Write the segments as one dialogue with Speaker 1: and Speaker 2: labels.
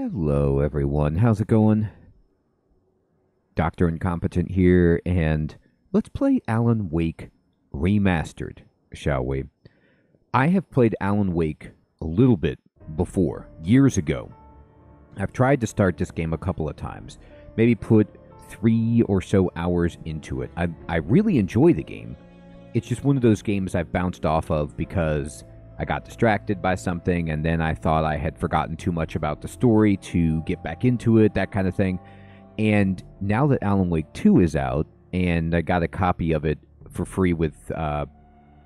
Speaker 1: Hello, everyone. How's it going? Dr. Incompetent here, and let's play Alan Wake Remastered, shall we? I have played Alan Wake a little bit before, years ago. I've tried to start this game a couple of times, maybe put 3 or so hours into it. I really enjoy the game. It's just one of those games I've bounced off of because I got distracted by something, and then I thought I had forgotten too much about the story to get back into it, that kind of thing. And now that Alan Wake 2 is out, and I got a copy of it for free with the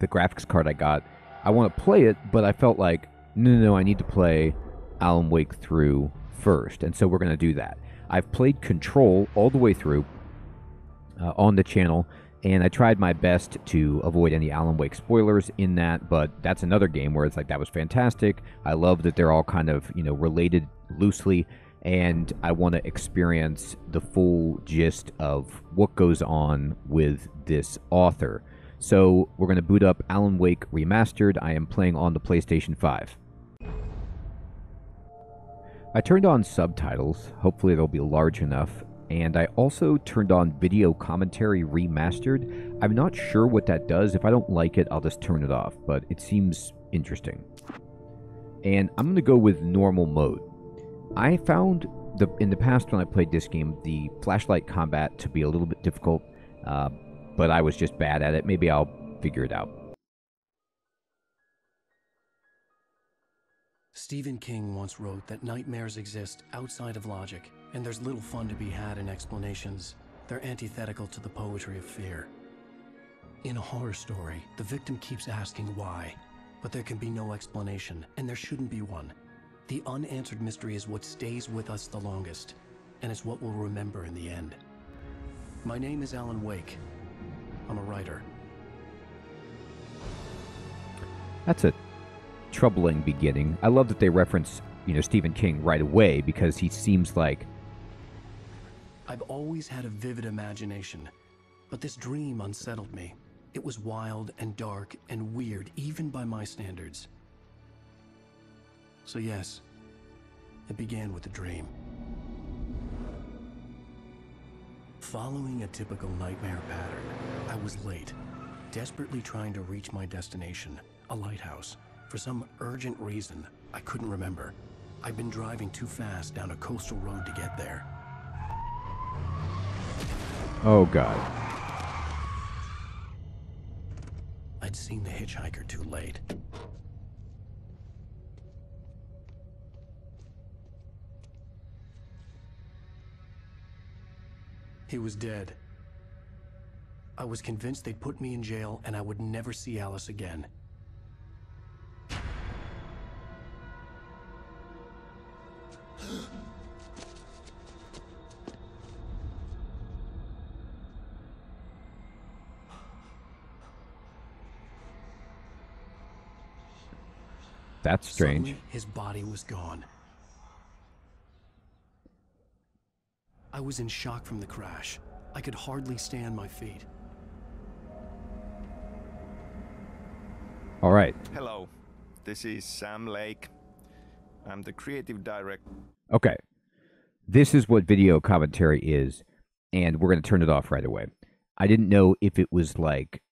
Speaker 1: graphics card I got, I want to play it, but I felt like, no, I need to play Alan Wake through first, and so we're going to do that. I've played Control all the way through on the channel, and I tried my best to avoid any Alan Wake spoilers in that, but that's another game where it's like, that was fantastic. I love that they're all kind of, related loosely, and I want to experience the full gist of what goes on with this author. So we're going to boot up Alan Wake Remastered. I am playing on the PlayStation 5. I turned on subtitles. Hopefully they'll be large enough. And I also turned on video commentary remastered. I'm not sure what that does. If I don't like it, I'll just turn it off, but it seems interesting. And I'm going to go with normal mode. I found in the past when I played this game, the flashlight combat to be a little bit difficult, but I was just bad at it. Maybe I'll figure it out.
Speaker 2: Stephen King once wrote that nightmares exist outside of logic, and there's little fun to be had in explanations. They're antithetical to the poetry of fear. In a horror story, the victim keeps asking why, but there can be no explanation, and there shouldn't be one. The unanswered mystery is what stays with us the longest, and it's what we'll remember in the end. My name is Alan Wake. I'm a writer.
Speaker 1: That's a troubling beginning. I love that they reference, Stephen King right away, because he seems like...
Speaker 2: I've always had a vivid imagination, but this dream unsettled me. It was wild and dark and weird, even by my standards. So yes, it began with a dream. Following a typical nightmare pattern, I was late, desperately trying to reach my destination, a lighthouse. For some urgent reason, I couldn't remember. I'd been driving too fast down a coastal road to get there.
Speaker 1: Oh, God.
Speaker 2: I'd seen the hitchhiker too late. He was dead. I was convinced they'd put me in jail and I would never see Alice again.
Speaker 1: That's strange.
Speaker 2: Suddenly, his body was gone. I was in shock from the crash. I could hardly stay on my feet.
Speaker 1: All right.
Speaker 3: Hello, this is Sam Lake. I'm the creative director.
Speaker 1: Okay. This is what video commentary is, and we're going to turn it off right away. I didn't know if it was like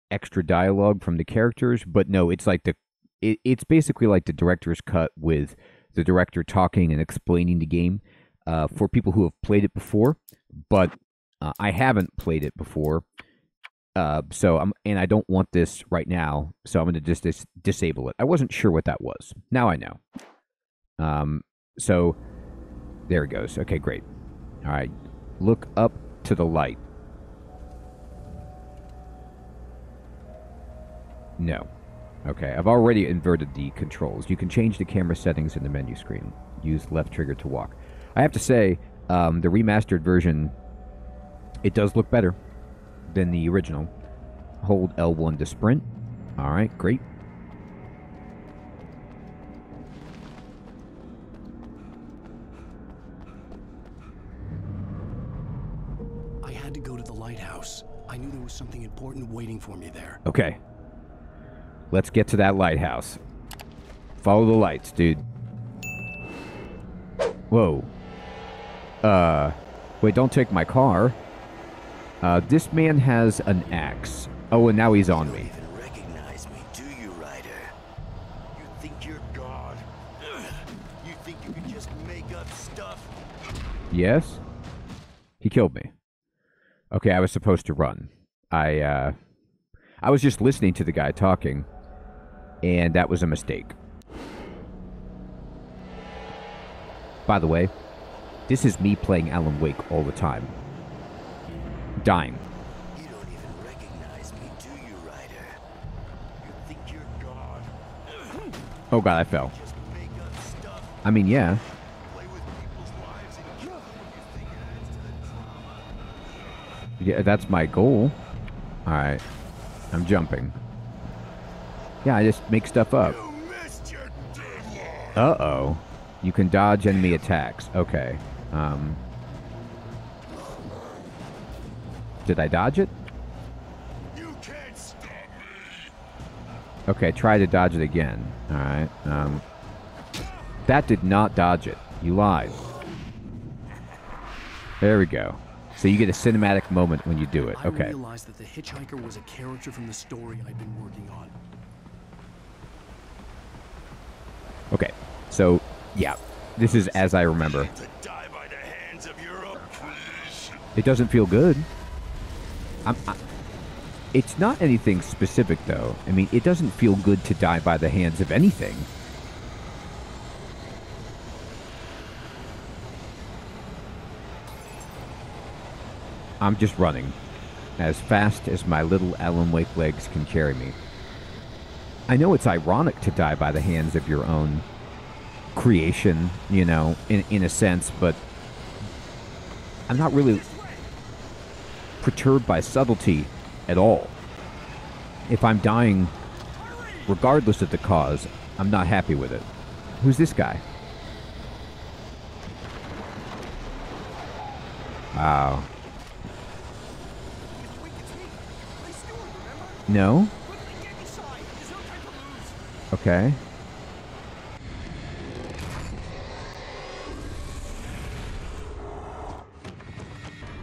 Speaker 1: extra dialogue from the characters, but no, it's like it's basically like the director's cut with the director talking and explaining the game for people who have played it before, but I haven't played it before. And I don't want this right now, so I'm going to just disable it. I wasn't sure what that was. Now I know. So there it goes. Okay, great. All right, look up to the light. No. Okay, I've already inverted the controls. You can change the camera settings in the menu screen. Use left trigger to walk. I have to say, the remastered version, it does look better than the original. Hold L1 to sprint. All right, great.
Speaker 2: I had to go to the lighthouse. I knew there was something important waiting for me there.
Speaker 1: Okay. Let's get to that lighthouse. Follow the lights, dude. Whoa. Wait, don't take my car. This man has an axe. Oh, and now he's on me.
Speaker 4: You don't even recognize me, do you, Ryder? You think you're God? You think you can just make up stuff?
Speaker 1: Yes? He killed me. Okay, I was supposed to run. I was just listening to the guy talking, and that was a mistake. By the way, this is me playing Alan Wake all the time. Dying.
Speaker 4: You don't even recognize me, do you, Ryder? You think you're God?
Speaker 1: Oh god, I fell.
Speaker 4: Just make up stuff.
Speaker 1: I mean, yeah.
Speaker 4: Play with people's lives and kill them. You think it adds to the drama?
Speaker 1: Yeah, that's my goal. Alright. I'm jumping. Yeah, I just make stuff up.
Speaker 4: You missed your deadline.
Speaker 1: Uh-oh. You can dodge enemy attacks. Okay. Did I dodge it?
Speaker 4: You can't stop me.
Speaker 1: Okay, try to dodge it again. Alright. That did not dodge it. You lied. There we go. So you get a cinematic moment when you do it.
Speaker 2: I
Speaker 1: Okay.
Speaker 2: realized that the hitchhiker was a character from the story I'd been working on.
Speaker 1: Okay. So, yeah. This is as I remember.
Speaker 4: To die by the hands of your own flesh.
Speaker 1: It doesn't feel good. It's not anything specific, though. I mean, it doesn't feel good to die by the hands of anything. I'm just running as fast as my little Alan Wake legs can carry me. I know it's ironic to die by the hands of your own creation, you know, in a sense, but I'm not really perturbed by subtlety at all. If I'm dying, regardless of the cause, I'm not happy with it. Who's this guy? Wow. No? Okay.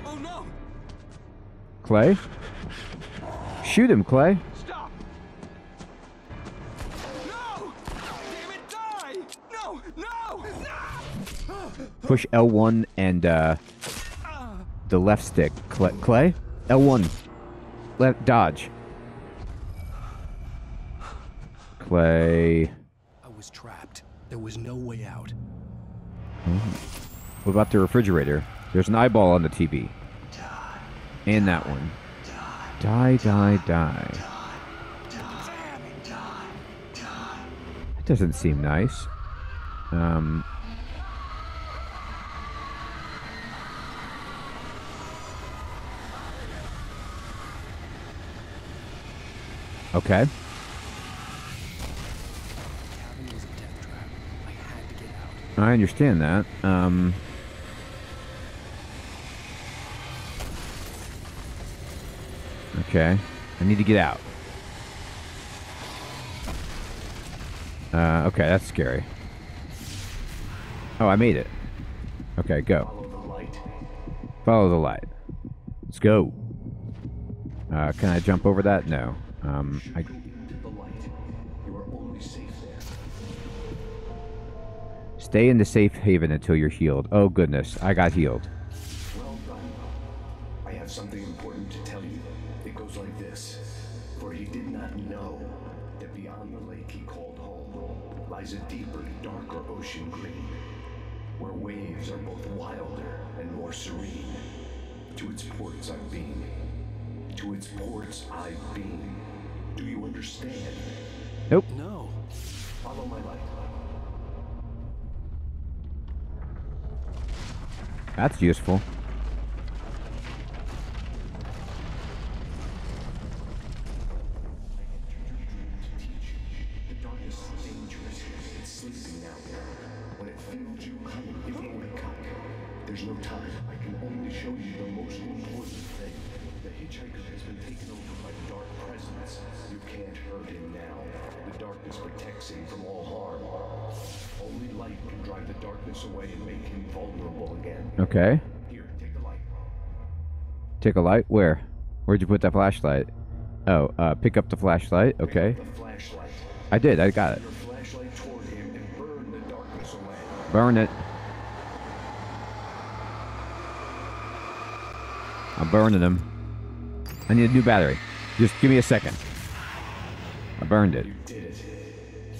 Speaker 2: Oh no!
Speaker 1: Clay? Shoot him, Clay.
Speaker 2: Stop! No! Damn it, die! No! No! No!
Speaker 1: Push L1 and the left stick. Clay? L1. Left dodge. Clay.
Speaker 2: I was trapped. There was no way out.
Speaker 1: What about the refrigerator? There's an eyeball on the TV. And that one. Die, die, die. That doesn't seem nice. Okay.
Speaker 2: Cabin was a death trap. I had to get out.
Speaker 1: I understand that. Okay. I need to get out. Okay, that's scary. Oh, I made it. Okay, go.
Speaker 4: Follow the light.
Speaker 1: Follow the light. Let's go. Can I jump over that? No.
Speaker 4: Go into the light. You are only safe there.
Speaker 1: Stay in the safe haven until you're healed. Oh, goodness. I got healed.
Speaker 4: Well done. I have something important to tell you. It goes like this. For he did not know that beyond the lake he called home lies a deeper, darker ocean green, where waves are both wilder and more serene. To its ports I've been. To its ports I've been. Do you understand?
Speaker 1: Nope.
Speaker 2: No.
Speaker 4: Follow my light.
Speaker 1: That's useful.
Speaker 4: The darkness is dangerous. It's sleeping now. When it feels you coming, it will wake up. There's no time. I can only show you the most important thing. The hitchhiker has been taken over by the dark presence. You can't hurt him now. The darkness protects him from all harm. Only light can drive the darkness away and make him vulnerable again.
Speaker 1: Okay.
Speaker 4: Here, take the light.
Speaker 1: Take a light? Where? Where'd you put that flashlight? Oh, pick up the flashlight. Okay.
Speaker 4: Pick up the flashlight.
Speaker 1: I did. I got it.
Speaker 4: Your flashlight toward him and burn the darkness away.
Speaker 1: Burn it. I'm burning him. I need a new battery. Just give me a second. I burned it.
Speaker 4: You did it.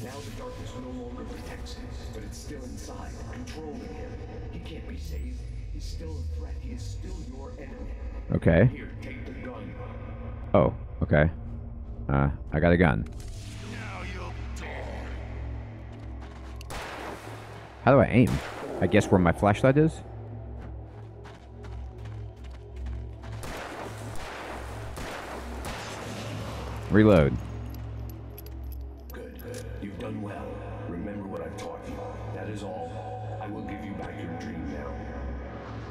Speaker 4: Now the darkness no longer protects him, but it's still inside, controlling him. He can't be saved. He's still a threat. He is still your enemy.
Speaker 1: Okay.
Speaker 4: Here, take the gun.
Speaker 1: Oh, okay. I got a gun.
Speaker 4: Now you'll die.
Speaker 1: How do I aim? I guess where my flashlight is? Reload.
Speaker 4: Good. You've done well. Remember what I've taught you. That is all. I will give you back your dream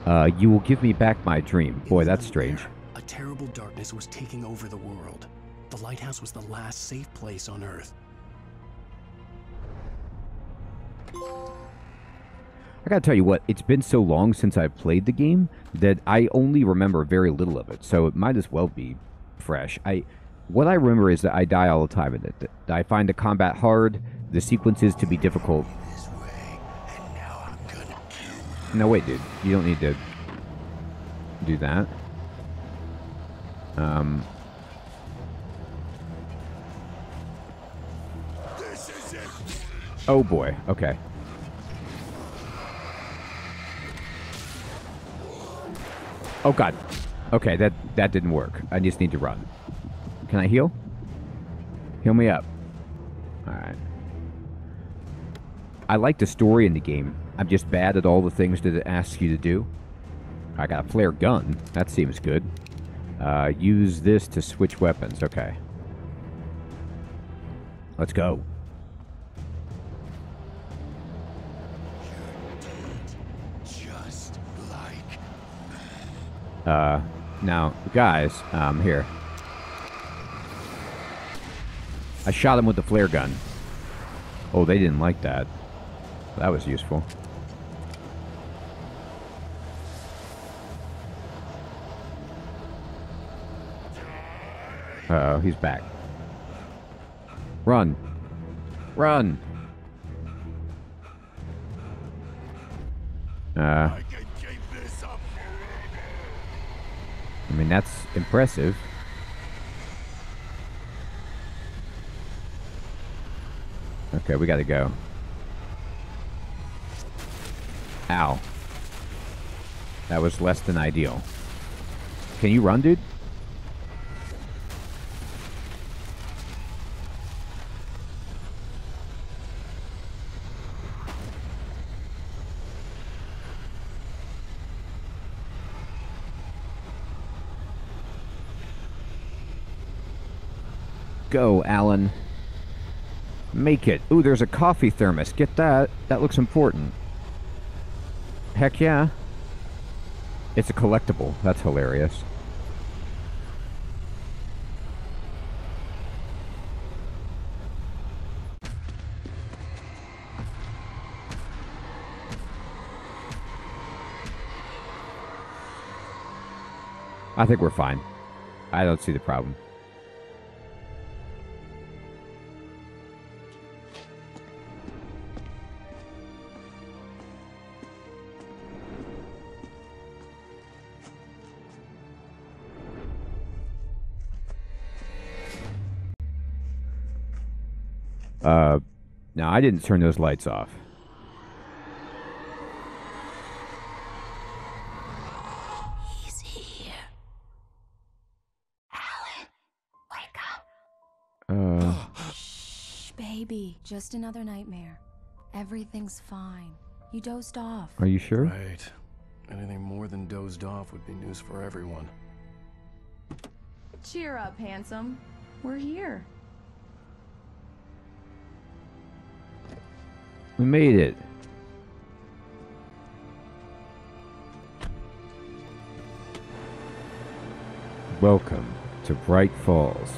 Speaker 4: now.
Speaker 1: You will give me back my dream. Boy, that's strange.
Speaker 2: A terrible darkness was taking over the world. The lighthouse was the last safe place on Earth.
Speaker 1: I gotta tell you what, it's been so long since I played the game that I only remember very little of it, so it might as well be fresh. What I remember is that I die all the time in it. That I find the combat hard, the sequences to be difficult. No, wait, dude. You don't need to do that. Oh boy, okay. Oh god. Okay, that didn't work. I just need to run. Can I heal? Heal me up. Alright. I like the story in the game. I'm just bad at all the things that it asks you to do. I got a flare gun. That seems good. Use this to switch weapons. Okay. Let's go.
Speaker 2: Just like
Speaker 1: Now, guys, here. I shot him with the flare gun. Oh, they didn't like that. That was useful. Uh-oh, he's back. Run. Run. I mean, that's impressive. Okay, we gotta go. Ow. That was less than ideal. Can you run, dude? Go, Alan. Make it. Ooh, there's a coffee thermos. Get that. That looks important. Heck yeah. It's a collectible. That's hilarious. I think we're fine. I don't see the problem. No, I didn't turn those lights off.
Speaker 5: He's here. Alan, wake up. Shh, baby. Just another nightmare. Everything's fine. You dozed off.
Speaker 1: Are you sure?
Speaker 2: Right. Anything more than dozed off would be news for everyone.
Speaker 6: Cheer up, handsome. We're here.
Speaker 1: We made it. Welcome to Bright Falls.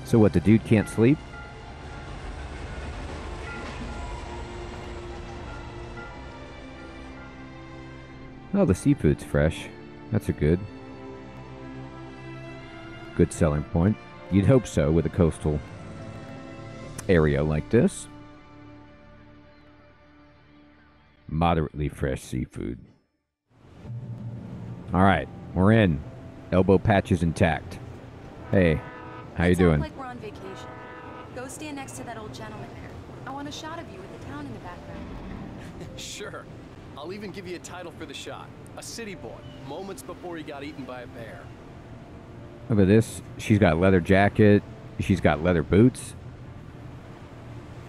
Speaker 1: So what, the dude can't sleep? Oh, the seafood's fresh. That's a good selling point. You'd hope so with a coastal area like this. Moderately fresh seafood. Alright, we're in. Elbow patches intact. Hey, how you doing?
Speaker 5: Like we're on vacation. Go stand next to that old gentleman there. I want a shot of you with the town in the background.
Speaker 2: Sure. I'll even give you a title for the shot. A city boy, moments before he got eaten by a bear.
Speaker 1: Look at this. She's got a leather jacket. She's got leather boots.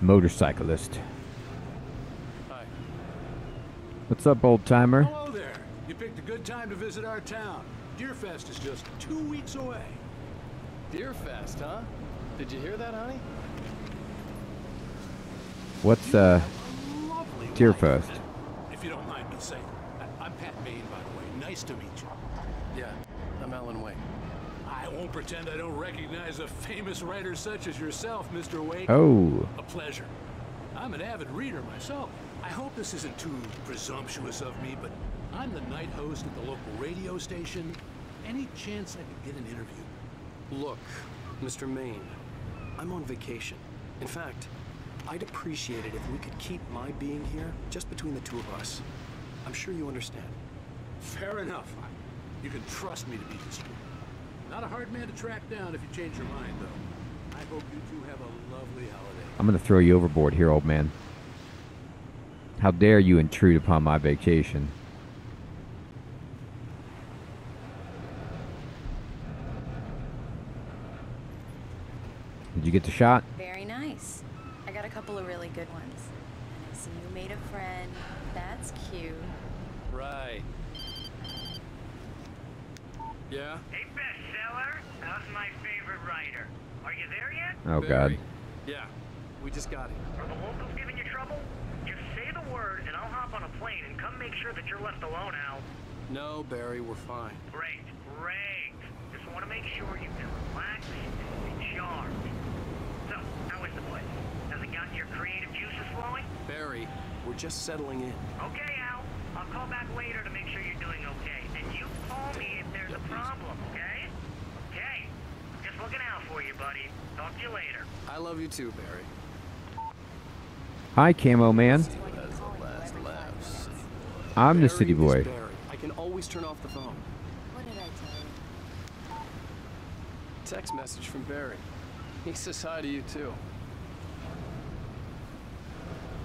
Speaker 1: Motorcyclist.
Speaker 2: Hi.
Speaker 1: What's up, old timer?
Speaker 7: Hello there. You picked a good time to visit our town. Deerfest is just 2 weeks away.
Speaker 2: Deerfest, huh? Did you hear that, honey?
Speaker 1: What's
Speaker 7: Lovely
Speaker 1: Deerfest?
Speaker 7: life. If you don't mind me saying, I'm Pat Bain, by the way. Nice to meet you.
Speaker 2: Yeah, I'm Alan Wake.
Speaker 7: I won't pretend I don't recognize a famous writer such as yourself, Mr. Wake.
Speaker 1: Oh,
Speaker 7: A pleasure. I'm an avid reader myself. I hope this isn't too presumptuous of me, but I'm the night host at the local radio station. Any chance I could get an interview?
Speaker 2: Look, Mr. Maine, I'm on vacation. In fact, I'd appreciate it if we could keep my being here just between the two of us. I'm sure you understand.
Speaker 7: Fair enough. You can trust me to be discreet. Not a hard man to track down if you change your mind, though. I hope you two have a lovely holiday.
Speaker 1: I'm gonna throw you overboard here, old man. How dare you intrude upon my vacation? Did you get the shot?
Speaker 5: Very nice. I got a couple of really good ones. And I see you made a friend. That's cute.
Speaker 2: Right. Yeah?
Speaker 8: Hey, bestseller. How's my favorite writer? Are you there yet?
Speaker 1: Oh,
Speaker 2: Barry.
Speaker 1: God.
Speaker 2: Yeah, we just got here.
Speaker 8: Are the locals giving you trouble? Just say the word, and I'll hop on a plane and come make sure that you're left alone, Al.
Speaker 2: No, Barry, we're fine.
Speaker 8: Great, great. Just want to make sure you feel relaxed and charmed. So, how is the place? Has it gotten your creative juices flowing?
Speaker 2: Barry, we're just settling in.
Speaker 8: Okay, Al. I'll call back later to make sure you're doing okay. And you call me if there's a problem, okay? Okay. Just looking out for you, buddy. Talk to you later.
Speaker 2: I love you too, Barry.
Speaker 1: Hi, Camo Man. I'm the city
Speaker 2: Barry
Speaker 1: boy.
Speaker 2: is Barry. I can always turn off the phone.
Speaker 5: What did I tell you?
Speaker 2: Text message from Barry. He says hi to you too.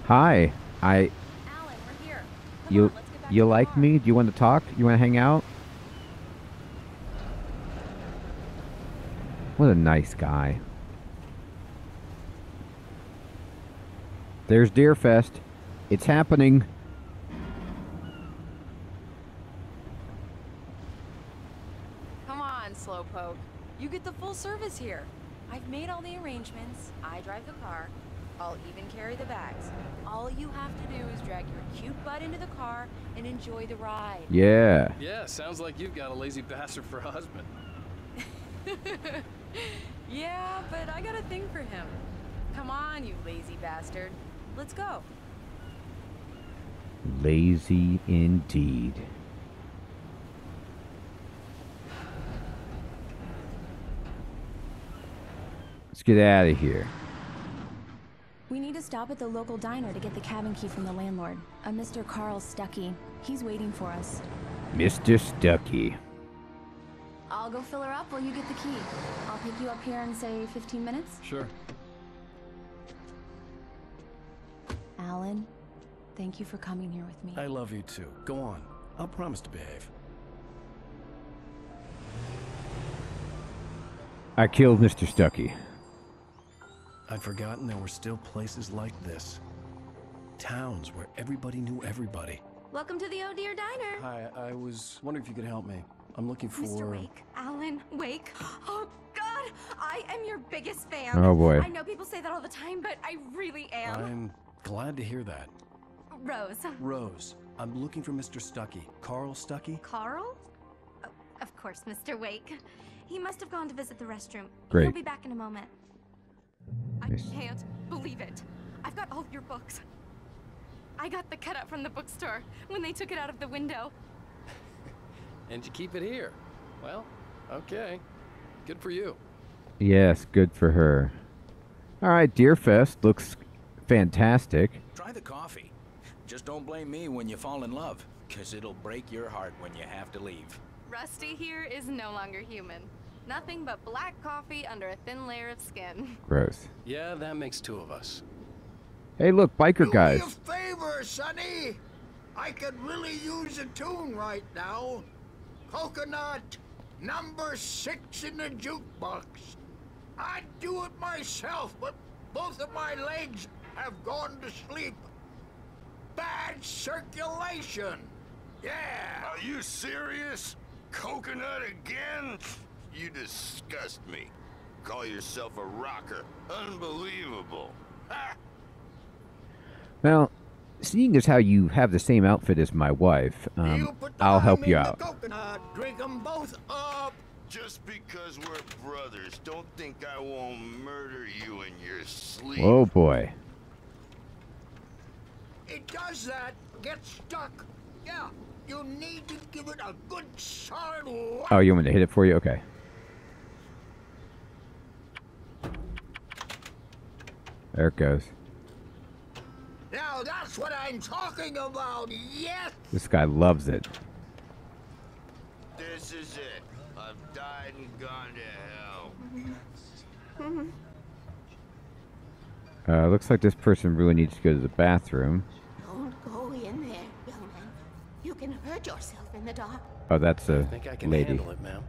Speaker 1: Hi.
Speaker 5: Alan, we're here. Come
Speaker 1: You
Speaker 5: on, let's get back to
Speaker 1: you
Speaker 5: the
Speaker 1: like
Speaker 5: car.
Speaker 1: me? Do you want to talk? You want to hang out? What a nice guy. There's Deerfest. It's happening.
Speaker 5: Come on, Slowpoke. You get the full service here. I've made all the arrangements. I drive the car. I'll even carry the bags. All you have to do is drag your cute butt into the car and enjoy the ride.
Speaker 1: Yeah.
Speaker 2: Yeah, sounds like you've got a lazy bastard for a husband.
Speaker 5: Yeah, but I got a thing for him. Come on, you lazy bastard. Let's go.
Speaker 1: Lazy indeed. Let's get out of here.
Speaker 5: We need to stop at the local diner to get the cabin key from the landlord. A Mr. Carl Stuckey. He's waiting for us.
Speaker 1: Mr. Stuckey.
Speaker 5: I'll go fill her up while you get the key. I'll pick you up here in, say, 15 minutes.
Speaker 2: Sure.
Speaker 5: Alan, thank you for coming here with me.
Speaker 2: I love you too. Go on. I'll promise to behave.
Speaker 1: I killed Mr. Stuckey.
Speaker 2: I'd forgotten there were still places like this. Towns where everybody knew everybody.
Speaker 5: Welcome to the Oh Dear Diner.
Speaker 2: Hi, I was wondering if you could help me. I'm looking for...
Speaker 9: Mr. Wake. Alan Wake. Oh, God! I am your biggest fan.
Speaker 1: Oh, boy.
Speaker 9: I know people say that all the time, but I really am.
Speaker 2: I'm glad to hear that.
Speaker 9: Rose.
Speaker 2: Rose, I'm looking for Mr. Stuckey. Carl Stuckey?
Speaker 9: Carl? Oh, of course, Mr. Wake. He must have gone to visit the restroom.
Speaker 1: Great.
Speaker 9: He'll be back in a moment. I
Speaker 1: Yes.
Speaker 9: can't believe it. I've got all your books. I got the cutout from the bookstore when they took it out of the window.
Speaker 2: And you keep it here. Well, okay. Good for you.
Speaker 1: Yes, good for her. All right, Deerfest looks fantastic.
Speaker 10: Try the coffee. Just don't blame me when you fall in love, because it'll break your heart when you have to leave.
Speaker 5: Rusty here is no longer human. Nothing but black coffee under a thin layer of skin.
Speaker 1: Gross.
Speaker 2: Yeah, that makes two of us.
Speaker 1: Hey, look, biker guys.
Speaker 11: Do me a favor, Sonny. I could really use a tune right now. Coconut, number 6 in the jukebox. I'd do it myself, but both of my legs have gone to sleep. Bad circulation. Yeah.
Speaker 3: Are you serious? Coconut again? You disgust me. Call yourself a rocker. Unbelievable. Ha!
Speaker 1: Well, seeing as how you have the same outfit as my wife, I'll help you out.
Speaker 11: Coconut, drink them both up.
Speaker 3: Just because we're brothers, don't think I won't murder you in your sleep.
Speaker 1: Oh boy.
Speaker 11: It does that. Get stuck. Yeah, you need to give it a good solid whack.
Speaker 1: Oh, you want me to hit it for you? Okay. There it goes.
Speaker 11: Now that's what I'm talking about. Yes.
Speaker 1: This guy loves it.
Speaker 3: This is it. I've died and gone to hell.
Speaker 1: Looks like this person really needs to go to the bathroom.
Speaker 12: Don't go in there, young man. You can hurt yourself in the dark.
Speaker 1: Oh, that's a
Speaker 2: I think I can
Speaker 1: lady.
Speaker 2: handle it, ma'am.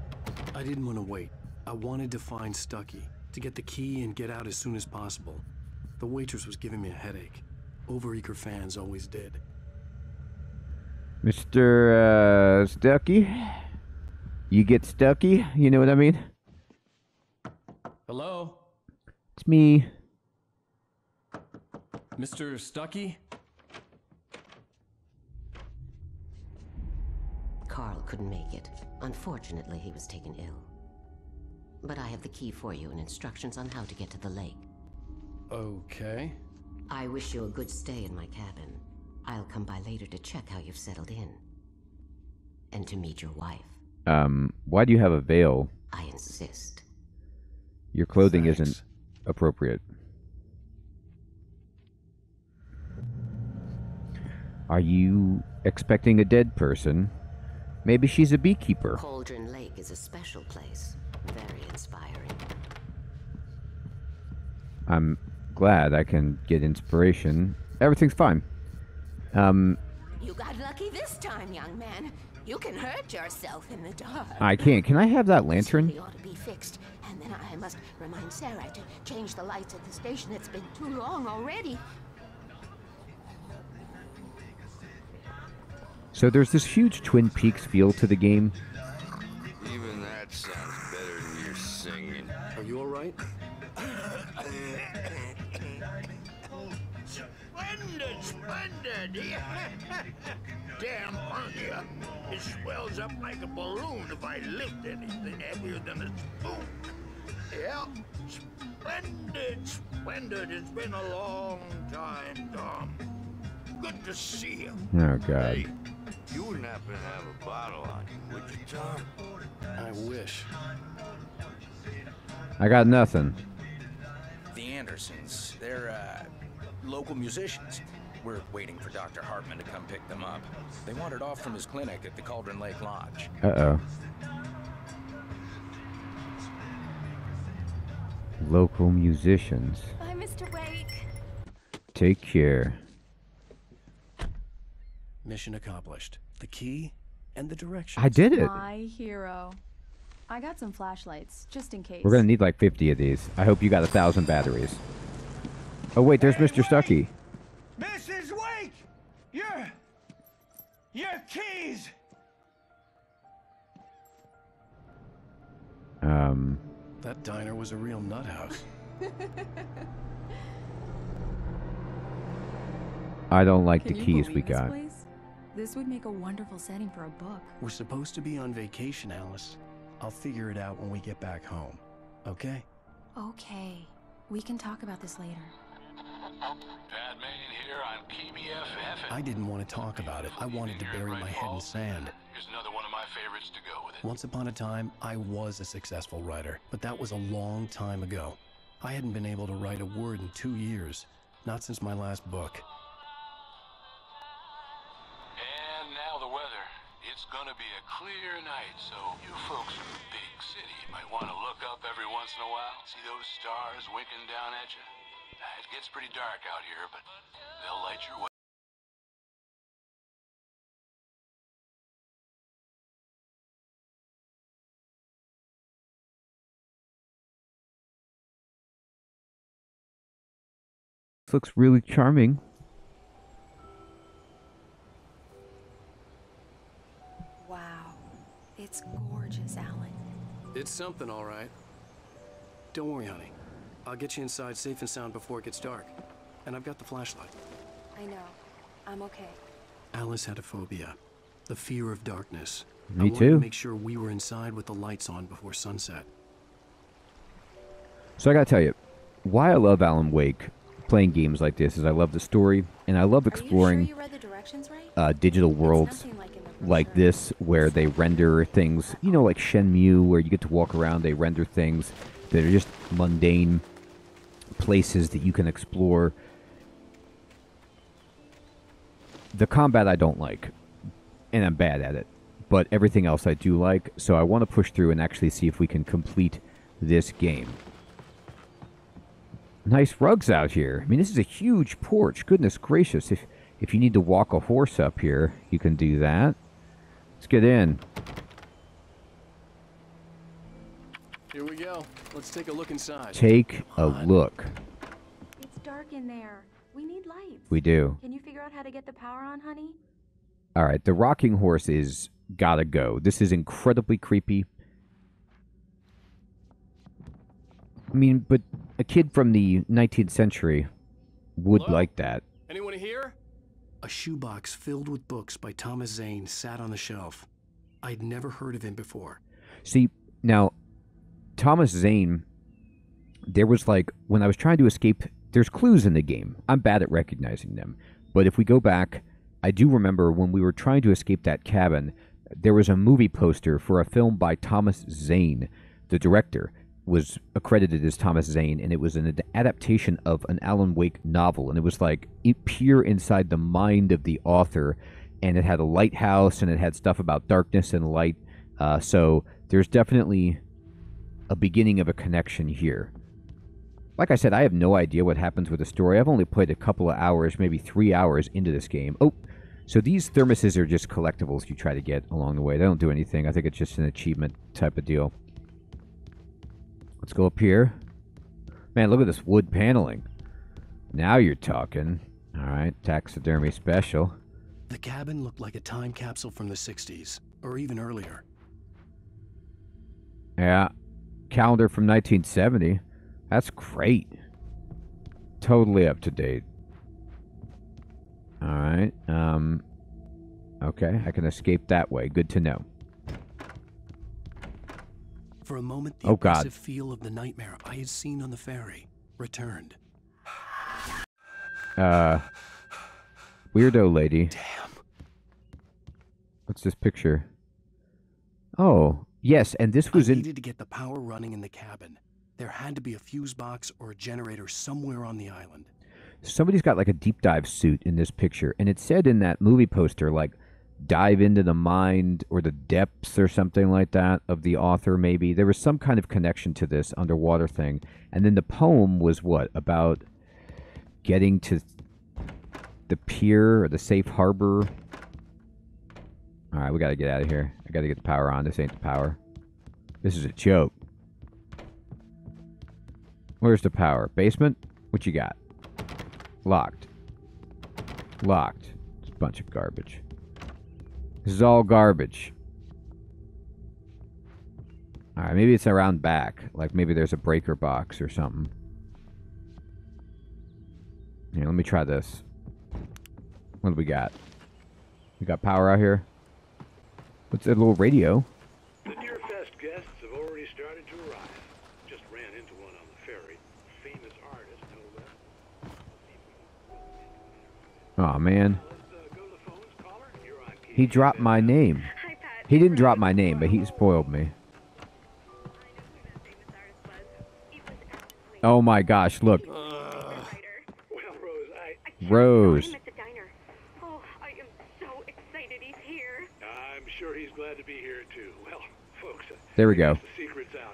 Speaker 2: I didn't want to wait. I wanted to find Stucky, to get the key and get out as soon as possible. The waitress was giving me a headache. Overeager fans always did.
Speaker 1: Mr. Stucky? You get Stucky? You know what I mean?
Speaker 2: Hello?
Speaker 1: It's me.
Speaker 2: Mr. Stucky?
Speaker 12: Carl couldn't make it. Unfortunately, he was taken ill. But I have the key for you and instructions on how to get to the lake.
Speaker 2: Okay.
Speaker 12: I wish you a good stay in my cabin. I'll come by later to check how you've settled in. And to meet your wife.
Speaker 1: Why do you have a veil?
Speaker 12: I insist.
Speaker 1: Your clothing
Speaker 2: Thanks.
Speaker 1: isn't appropriate. Are you expecting a dead person? Maybe she's a beekeeper.
Speaker 12: Cauldron Lake is a special place. Very inspiring.
Speaker 1: I'm glad I can get inspiration. Everything's fine.
Speaker 12: You got lucky this time, young man. You can hurt yourself in the dark.
Speaker 1: I can't. Can I have that
Speaker 12: This
Speaker 1: lantern?
Speaker 12: really ought to be fixed. And then I must remind Sarah to change the lights at the station. It's been too long already.
Speaker 1: So there's this huge Twin Peaks feel to the game.
Speaker 3: Even that sounds better than your singing.
Speaker 2: Are you alright?
Speaker 11: Splendid, splendid. Damn hernia. It swells up like a balloon if I lift anything heavier than a spoon. Yeah, splendid, splendid. It's been a long time, Tom. Good to see you.
Speaker 1: Oh, God.
Speaker 3: Hey, you wouldn't happen to have a bottle on you, would you, Tom?
Speaker 2: I wish.
Speaker 1: I got nothing.
Speaker 10: The Andersons, they're, local musicians. We're waiting for Dr. Hartman to come pick them up. They wandered off from his clinic at the Cauldron Lake Lodge.
Speaker 1: Uh-oh. Local musicians.
Speaker 5: Bye, Mr. Wake.
Speaker 1: Take care.
Speaker 2: Mission accomplished. The key and the directions.
Speaker 1: I did it.
Speaker 6: My hero. I got some flashlights, just in case.
Speaker 1: We're gonna need like 50 of these. I hope you got 1,000 batteries. Oh wait, there's Mr. Stucky.
Speaker 11: Mrs. Wake! Your keys!
Speaker 2: That diner was a real nut house.
Speaker 1: I don't like
Speaker 6: Can
Speaker 1: the
Speaker 6: you
Speaker 1: keys
Speaker 6: believe
Speaker 1: we
Speaker 6: this
Speaker 1: got.
Speaker 6: place? This would make a wonderful setting for a book.
Speaker 2: We're supposed to be on vacation, Alice. I'll figure it out when we get back home. Okay?
Speaker 6: Okay. We can talk about this later.
Speaker 7: Pat Main here on KBFF.
Speaker 2: I didn't want to talk about it. I wanted to bury my head in sand.
Speaker 7: Here's another one of my favorites to go with it.
Speaker 2: Once upon a time, I was a successful writer, but that was a long time ago. I hadn't been able to write a word in 2 years, not since my last book.
Speaker 7: And now the weather. It's gonna be a clear night, so you folks from the big city might want to look up every once in a while. See those stars winking down at you? It gets pretty dark out here, but they'll light your way.
Speaker 1: This looks really charming.
Speaker 5: Wow. It's gorgeous, Alan.
Speaker 2: It's something, all right. Don't worry, honey. I'll get you inside safe and sound before it gets dark. And I've got the flashlight.
Speaker 5: I know. I'm okay.
Speaker 2: Alice had a phobia. The fear of darkness.
Speaker 1: Me
Speaker 2: I wanted
Speaker 1: too.
Speaker 2: to make sure we were inside with the lights on before sunset.
Speaker 1: So I gotta tell you, why I love Alan Wake playing games like this is I love the story, and I love exploring
Speaker 5: Are you sure you read the directions right?
Speaker 1: digital worlds like this, where they render things, you know, like Shenmue, where you get to walk around, they render things that are just mundane places that you can explore. The combat I don't like, and I'm bad at it, but everything else I do like, so I want to push through and actually see if we can complete this game. Nice rugs out here. I mean, this is a huge porch. Goodness gracious. If you need to walk a horse up here, you can do that. Let's get in.
Speaker 2: Here we go. Let's take a look inside.
Speaker 1: Take a look.
Speaker 6: It's dark in there. We need lights.
Speaker 1: We do.
Speaker 6: Can you figure out how to get the power on, honey?
Speaker 1: All right, the rocking horse is gotta go. This is incredibly creepy. I mean, but a kid from the 19th century would like that.
Speaker 2: Anyone here? A shoebox filled with books by Thomas Zane sat on the shelf. I'd never heard of him before.
Speaker 1: See, now, Thomas Zane, there was like, when I was trying to escape, there's clues in the game. I'm bad at recognizing them. But if we go back, I do remember when we were trying to escape that cabin, there was a movie poster for a film by Thomas Zane. The director was accredited as Thomas Zane, and it was an adaptation of an Alan Wake novel, and it was like pure inside the mind of the author, and it had a lighthouse, and it had stuff about darkness and light, so there's definitely a beginning of a connection here. Like I said, I have no idea what happens with the story. I've only played a couple of hours, maybe 3 hours into this game. Oh, so these thermoses are just collectibles you try to get along the way. They don't do anything. I think it's just an achievement type of deal. Let's go up here. Man, look at this wood paneling. Now you're talking. All right, taxidermy special.
Speaker 2: The cabin looked like a time capsule from the 60s, or even earlier.
Speaker 1: Yeah, calendar from 1970. That's great. Totally up to date. All right. Okay, I can escape that way. Good to know.
Speaker 2: For a moment, the
Speaker 1: Oh, God.
Speaker 2: oppressive feel of the nightmare I had seen on the ferry returned.
Speaker 1: Weirdo lady.
Speaker 2: Damn.
Speaker 1: What's this picture? Oh, yes, and this was
Speaker 2: I
Speaker 1: in...
Speaker 2: needed to get the power running in the cabin. There had to be a fuse box or a generator somewhere on the island.
Speaker 1: Somebody's got like a deep dive suit in this picture, and it said in that movie poster, like, dive into the mind or the depths or something like that of the author, maybe. There was some kind of connection to this underwater thing. And then the poem was what? About getting to the pier or the safe harbor. All right, we got to get out of here. I got to get the power on. This ain't the power. This is a joke. Where's the power? Basement? What you got? Locked. Locked. It's a bunch of garbage. This is all garbage. Alright, maybe it's around back. Like maybe there's a breaker box or something. Here, let me try this. What do we got? We got power out here? What's that little radio?
Speaker 13: The Deerfest guests
Speaker 1: Oh man. He dropped my name. He didn't drop my name, but he spoiled me. Oh my gosh, look. Rose.
Speaker 9: Oh, I am so excited he's here.
Speaker 13: I'm sure he's glad to be here too. Well, folks,
Speaker 1: There we go.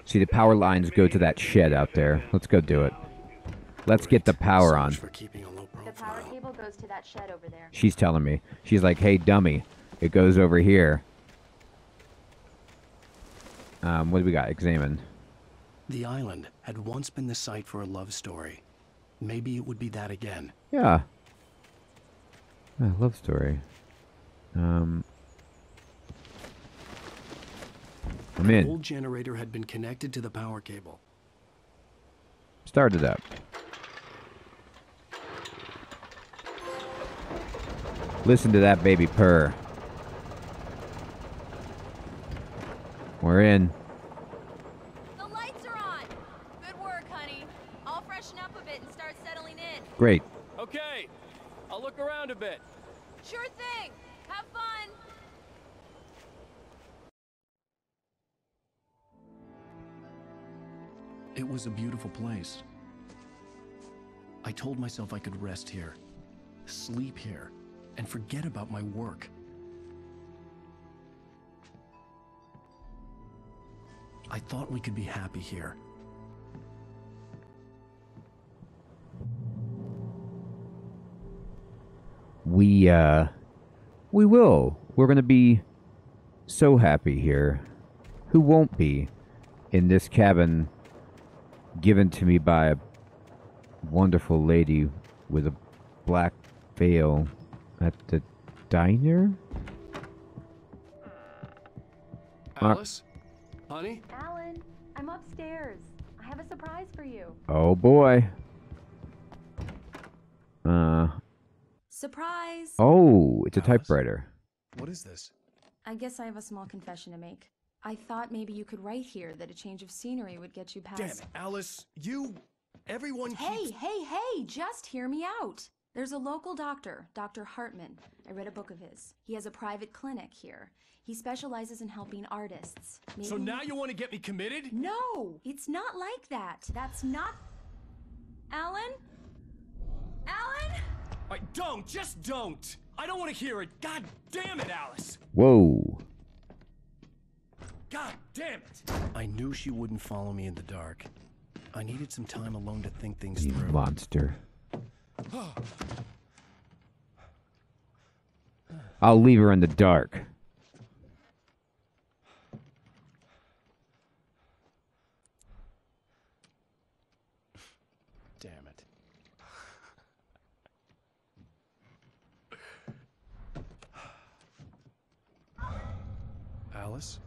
Speaker 1: See, the power lines go to that shed out there. Let's go do it. Let's get the power on.
Speaker 6: The power cable goes to that shed over there.
Speaker 1: She's telling me. She's like, hey, dummy. It goes over here. What do we got? Examine.
Speaker 2: The island had once been the site for a love story. Maybe it would be that again.
Speaker 1: Yeah. Love story. I'm
Speaker 2: The
Speaker 1: in.
Speaker 2: old generator had been connected to the power cable.
Speaker 1: Start it up. Listen to that baby purr. We're in.
Speaker 5: The lights are on. Good work, honey. I'll freshen up a bit and start settling in.
Speaker 1: Great.
Speaker 14: Okay, I'll look around a bit.
Speaker 5: Sure thing. Have fun.
Speaker 2: It was a beautiful place. I told myself I could rest here, sleep here, and forget about my work. I thought we could be happy here.
Speaker 1: We will. We're gonna be so happy here. Who won't be in this cabin given to me by a wonderful lady with a black veil at the diner?
Speaker 2: Alice? Honey?
Speaker 6: Alan, I'm upstairs. I have a surprise for you.
Speaker 1: Oh boy.
Speaker 6: Surprise!
Speaker 1: Oh, it's a typewriter.
Speaker 2: What is this?
Speaker 6: I guess I have a small confession to make. I thought maybe you could write here that a change of scenery would get you past...
Speaker 2: Damn it, Alice, everyone
Speaker 6: Hey,
Speaker 2: keeps...
Speaker 6: hey, just hear me out. There's a local doctor, Dr. Hartman. I read a book of his. He has a private clinic here. He specializes in helping artists. Maybe...
Speaker 14: So now you want to get me committed?
Speaker 6: No, it's not like that. That's not... Alan? Alan?
Speaker 14: Just don't! I don't want to hear it! God damn it, Alice!
Speaker 1: Whoa.
Speaker 14: God damn it!
Speaker 2: I knew she wouldn't follow me in the dark. I needed some time alone to think things
Speaker 1: You
Speaker 2: through.
Speaker 1: monster. I'll leave her in the dark.
Speaker 2: Damn it. Alice?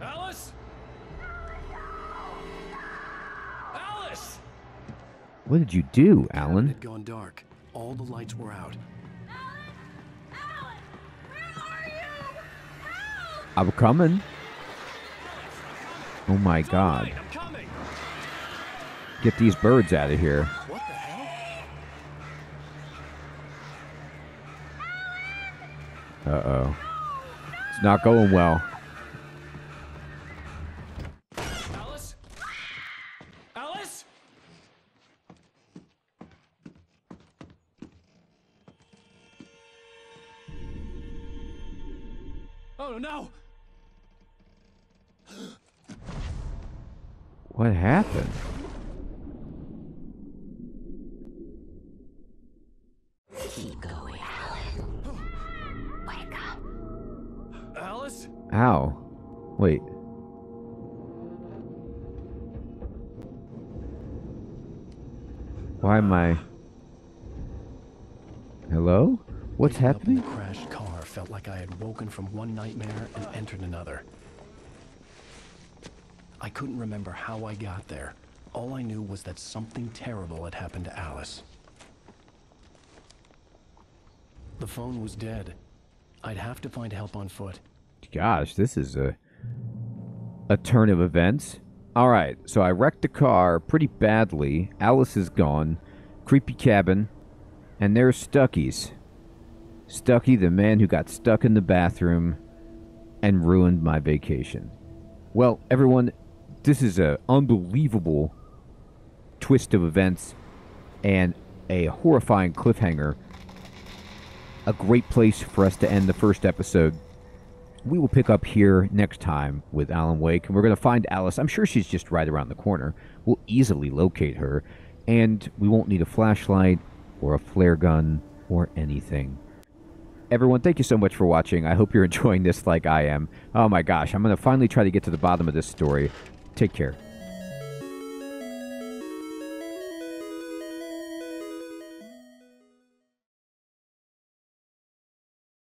Speaker 14: Alice? Alice!
Speaker 1: What did you do,
Speaker 2: It
Speaker 1: Alan?
Speaker 2: had gone dark. All the lights were out.
Speaker 1: I'm coming. Oh my god.
Speaker 14: I'm coming!
Speaker 1: Get these birds out of here.
Speaker 2: What the hell?
Speaker 1: Uh-oh. It's not going well.
Speaker 14: Alice? Alice? Oh no!
Speaker 1: What happened?
Speaker 12: Keep going, Alan. Wake up.
Speaker 14: Alice?
Speaker 1: Ow. Wait. Why am I... Hello? What's
Speaker 2: Waking up in
Speaker 1: happening?
Speaker 2: the crashed car felt like I had woken from one nightmare and entered another. I couldn't remember how I got there. All I knew was that something terrible had happened to Alice. The phone was dead. I'd have to find help on foot.
Speaker 1: Gosh, this is a turn of events. Alright, so I wrecked the car pretty badly. Alice is gone. Creepy cabin. And there's Stucky's. Stucky, the man who got stuck in the bathroom and ruined my vacation. Well, everyone, this is an unbelievable twist of events and a horrifying cliffhanger. A great place for us to end the first episode. We will pick up here next time with Alan Wake, and we're going to find Alice. I'm sure she's just right around the corner. We'll easily locate her, and we won't need a flashlight or a flare gun or anything. Everyone, thank you so much for watching. I hope you're enjoying this like I am. Oh my gosh, I'm going to finally try to get to the bottom of this story. Take care.